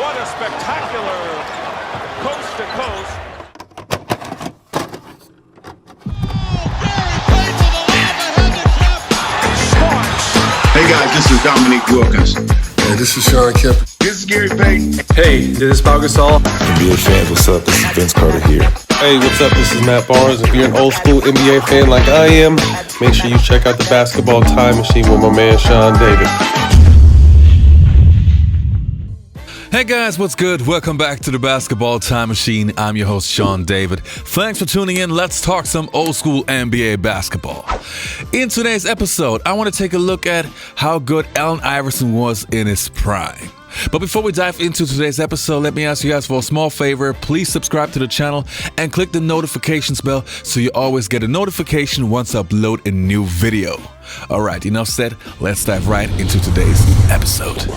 what a spectacular coast-to-coast. Hey guys, this is Dominique Wilkins. Hey, this is Sean Kemp. This is Gary Payton. Hey, this is Pau Gasol. NBA fans, what's up? This is Vince Carter here. Hey, what's up? This is Matt Barnes. If you're an old school NBA fan like I am, make sure you check out the Basketball Time Machine with my man Sean David. Hey guys, what's good? Welcome back to the Basketball Time Machine. I'm your host, Sean David. Thanks for tuning in. Let's talk some old school NBA basketball. In today's episode, I want to take a look at how good Allen Iverson was in his prime. But before we dive into today's episode, let me ask you guys for a small favor. Please subscribe to the channel and click the notifications bell so you always get a notification once I upload a new video. Alright, enough said. Let's dive right into today's episode.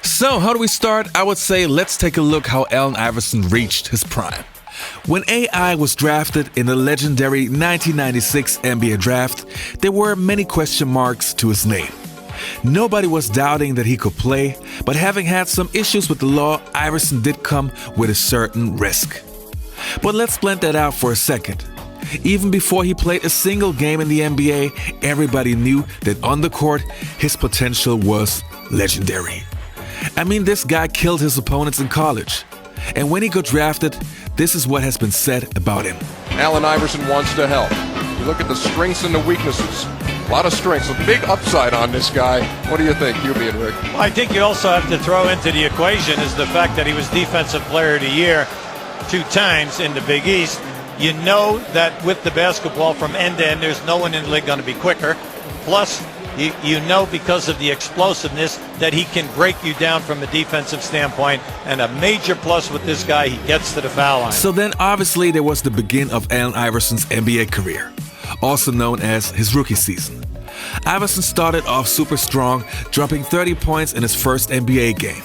So, how do we start? I would say let's take a look how Allen Iverson reached his prime. When AI was drafted in the legendary 1996 NBA draft, there were many question marks to his name. Nobody was doubting that he could play, but having had some issues with the law, Iverson did come with a certain risk. But let's blend that out for a second. Even before he played a single game in the NBA, everybody knew that on the court, his potential was legendary. I mean, this guy killed his opponents in college. And when he got drafted, this is what has been said about him. Allen Iverson wants to help. You look at the strengths and the weaknesses. A lot of strengths, a big upside on this guy. What do you think, you being Rick? Well, I think you also have to throw into the equation is the fact that he was Defensive Player of the Year 2 times in the Big East. You know that with the basketball from end to end, there's no one in the league going to be quicker. Plus, you know because of the explosiveness that he can break you down from a defensive standpoint, and a major plus with this guy, he gets to the foul line. So then obviously there was the beginning of Allen Iverson's NBA career, also known as his rookie season. Iverson started off super strong, dropping 30 points in his first NBA game.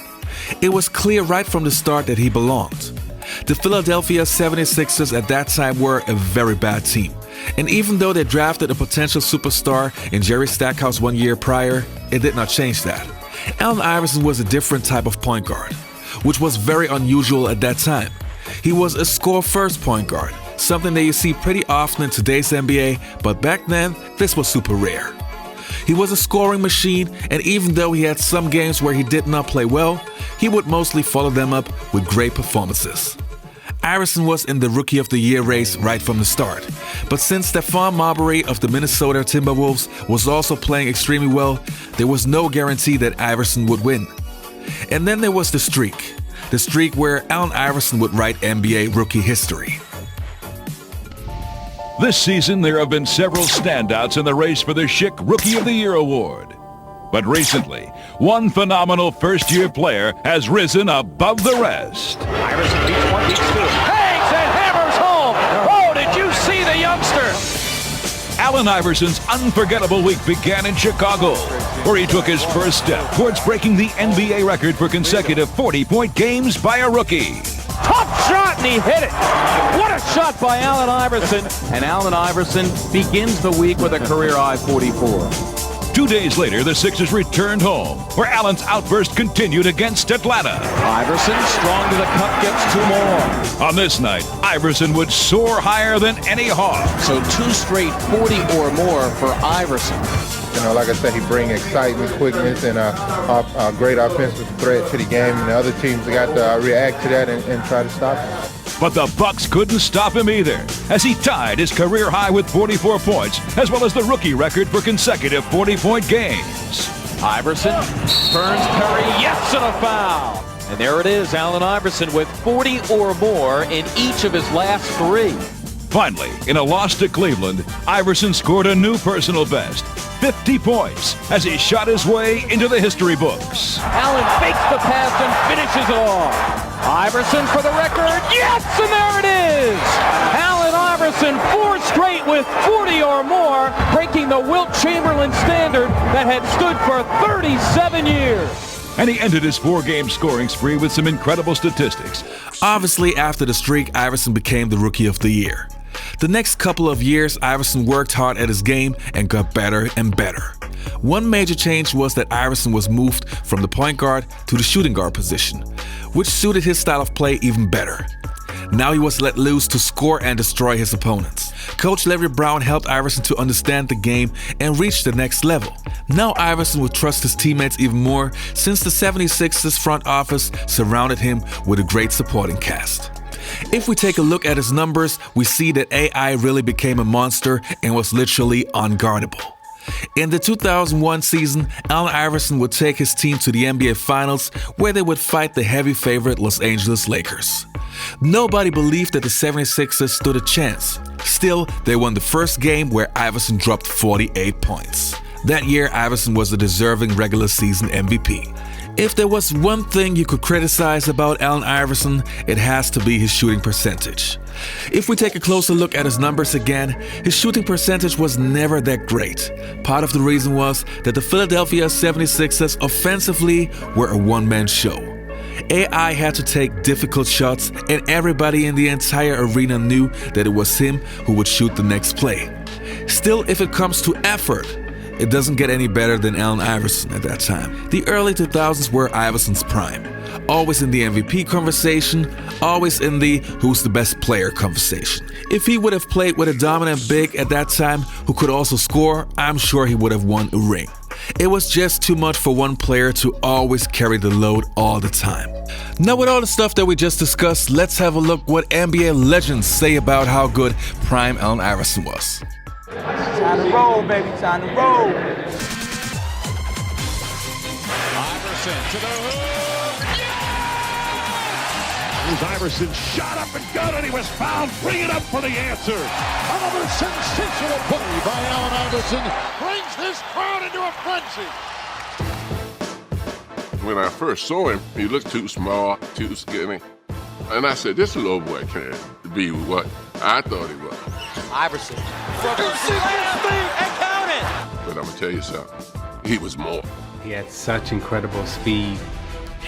It was clear right from the start that he belonged. The Philadelphia 76ers at that time were a very bad team. And even though they drafted a potential superstar in Jerry Stackhouse 1 year prior, it did not change that. Allen Iverson was a different type of point guard, which was very unusual at that time. He was a score-first point guard, something that you see pretty often in today's NBA, but back then, this was super rare. He was a scoring machine, and even though he had some games where he did not play well, he would mostly follow them up with great performances. Iverson was in the Rookie of the Year race right from the start. But since Stephon Marbury of the Minnesota Timberwolves was also playing extremely well, there was no guarantee that Iverson would win. And then there was the streak where Allen Iverson would write NBA rookie history. This season, there have been several standouts in the race for the Schick Rookie of the Year award. But recently, one phenomenal first-year player has risen above the rest. Iverson beats 1, beats 2. Hangs and hammers home. Oh, did you see the youngster? Allen Iverson's unforgettable week began in Chicago, where he took his first step towards breaking the NBA record for consecutive 40-point games by a rookie. Tough shot, and he hit it. What a shot by Allen Iverson. And Allen Iverson begins the week with a career-high 44. 2 days later, the Sixers returned home, where Allen's outburst continued against Atlanta. Iverson, strong to the cup, gets 2 more. On this night, Iverson would soar higher than any hawk. So 2 straight 40 or more for Iverson. You know, like I said, he brings excitement, quickness, and a great offensive threat to the game. And the other teams got to react to that and try to stop him. But the Bucks couldn't stop him either, as he tied his career high with 44 points, as well as the rookie record for consecutive 40-point games. Iverson turns Perry, yes, and a foul. And there it is, Allen Iverson with 40 or more in each of his last 3. Finally, in a loss to Cleveland, Iverson scored a new personal best, 50 points, as he shot his way into the history books. Allen fakes the pass and finishes it off. Iverson for the record, yes, and there it is! Allen Iverson, 4 straight with 40 or more, breaking the Wilt Chamberlain standard that had stood for 37 years. and he ended his 4-game scoring spree with some incredible statistics. Obviously, after the streak, Iverson became the Rookie of the Year. The next couple of years, Iverson worked hard at his game and got better and better. One major change was that Iverson was moved from the point guard to the shooting guard position, which suited his style of play even better. Now he was let loose to score and destroy his opponents. Coach Larry Brown helped Iverson to understand the game and reach the next level. Now Iverson would trust his teammates even more since the 76ers front office surrounded him with a great supporting cast. If we take a look at his numbers, we see that AI really became a monster and was literally unguardable. In the 2001 season, Allen Iverson would take his team to the NBA Finals, where they would fight the heavy favorite Los Angeles Lakers. Nobody believed that the 76ers stood a chance. Still, they won the first game where Iverson dropped 48 points. That year, Iverson was a deserving regular season MVP. If there was one thing you could criticize about Allen Iverson, it has to be his shooting percentage. If we take a closer look at his numbers again, his shooting percentage was never that great. Part of the reason was that the Philadelphia 76ers offensively were a one-man show. AI had to take difficult shots, and everybody in the entire arena knew that it was him who would shoot the next play. Still, if it comes to effort, it doesn't get any better than Allen Iverson at that time. The early 2000s were Iverson's prime. Always in the MVP conversation, always in the who's the best player conversation. If he would have played with a dominant big at that time who could also score, I'm sure he would have won a ring. It was just too much for one player to always carry the load all the time. Now with all the stuff that we just discussed, let's have a look what NBA legends say about how good prime Allen Iverson was. Time to roll, baby. Time to roll. Iverson to the hoop. Yeah! Here's Iverson, shot up and good, and he was fouled. Bring it up for the answer. Another sensational play by Allen Iverson brings this crowd into a frenzy. When I first saw him, he looked too small, too skinny. And I said, this little boy can't be what I thought he was. Iverson. And count it. But I'm going to tell you something. He was more. He had such incredible speed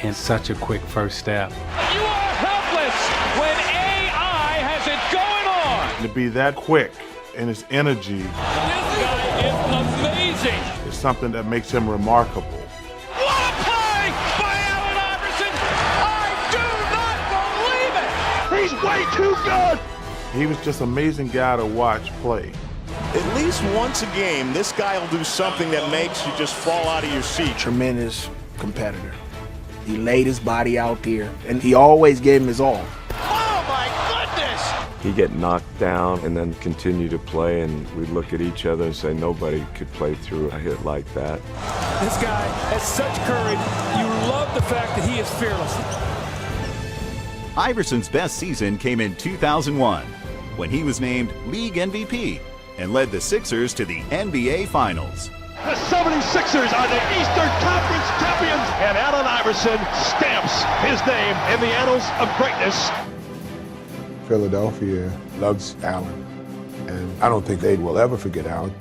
and such a quick first step. You are helpless when AI has it going on. To be that quick in his energy. This guy is amazing. Is something that makes him remarkable. What a play by Allen Iverson. I do not believe it. He's way too good. He was just an amazing guy to watch play. At least once a game, this guy will do something that makes you just fall out of your seat. Tremendous competitor. He laid his body out there, and he always gave him his all. Oh, my goodness. He'd get knocked down and then continue to play, and we'd look at each other and say nobody could play through a hit like that. This guy has such courage. You love the fact that he is fearless. Iverson's best season came in 2001, when he was named League MVP and led the Sixers to the NBA Finals. The 76ers are the Eastern Conference champions, and Allen Iverson stamps his name in the annals of greatness. Philadelphia loves Allen, and I don't think they will ever forget Allen,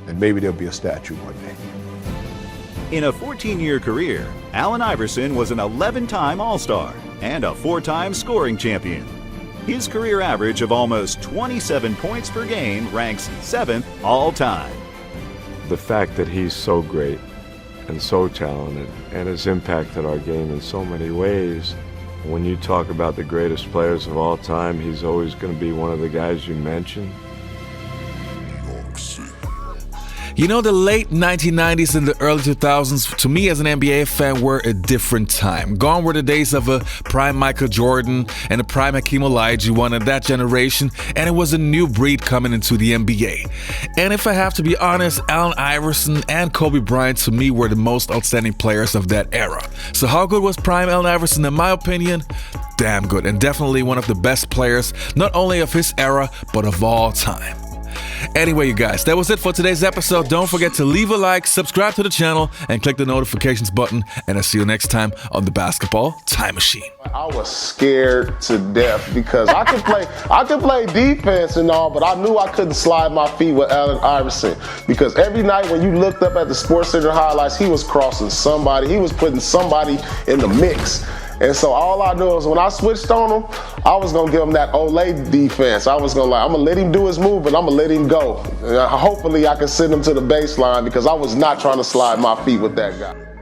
and maybe there'll be a statue one day. In a 14-year career, Allen Iverson was an 11-time All-Star and a 4-time scoring champion. His career average of almost 27 points per game ranks 7th all-time. The fact that he's so great and so talented and has impacted our game in so many ways. When you talk about the greatest players of all time, he's always going to be one of the guys you mention. You know, the late 1990s and the early 2000s, to me as an NBA fan, were a different time. Gone were the days of a prime Michael Jordan and a prime Hakeem Olajuwon in that generation, and it was a new breed coming into the NBA. And if I have to be honest, Allen Iverson and Kobe Bryant, to me, were the most outstanding players of that era. So how good was prime Allen Iverson? In my opinion, damn good, and definitely one of the best players, not only of his era, but of all time. Anyway, you guys, that was it for today's episode. Don't forget to leave a like, subscribe to the channel, and click the notifications button. And I'll see you next time on the Basketball Time Machine. I was scared to death because I could play defense and all, but I knew I couldn't slide my feet with Allen Iverson, because every night when you looked up at the SportsCenter highlights, he was crossing somebody. He was putting somebody in the mix. And so all I knew was when I switched on him, I was going to give him that Olay defense. I was going to I'm going to let him do his move, and I'm going to let him go. And hopefully I can send him to the baseline, because I was not trying to slide my feet with that guy.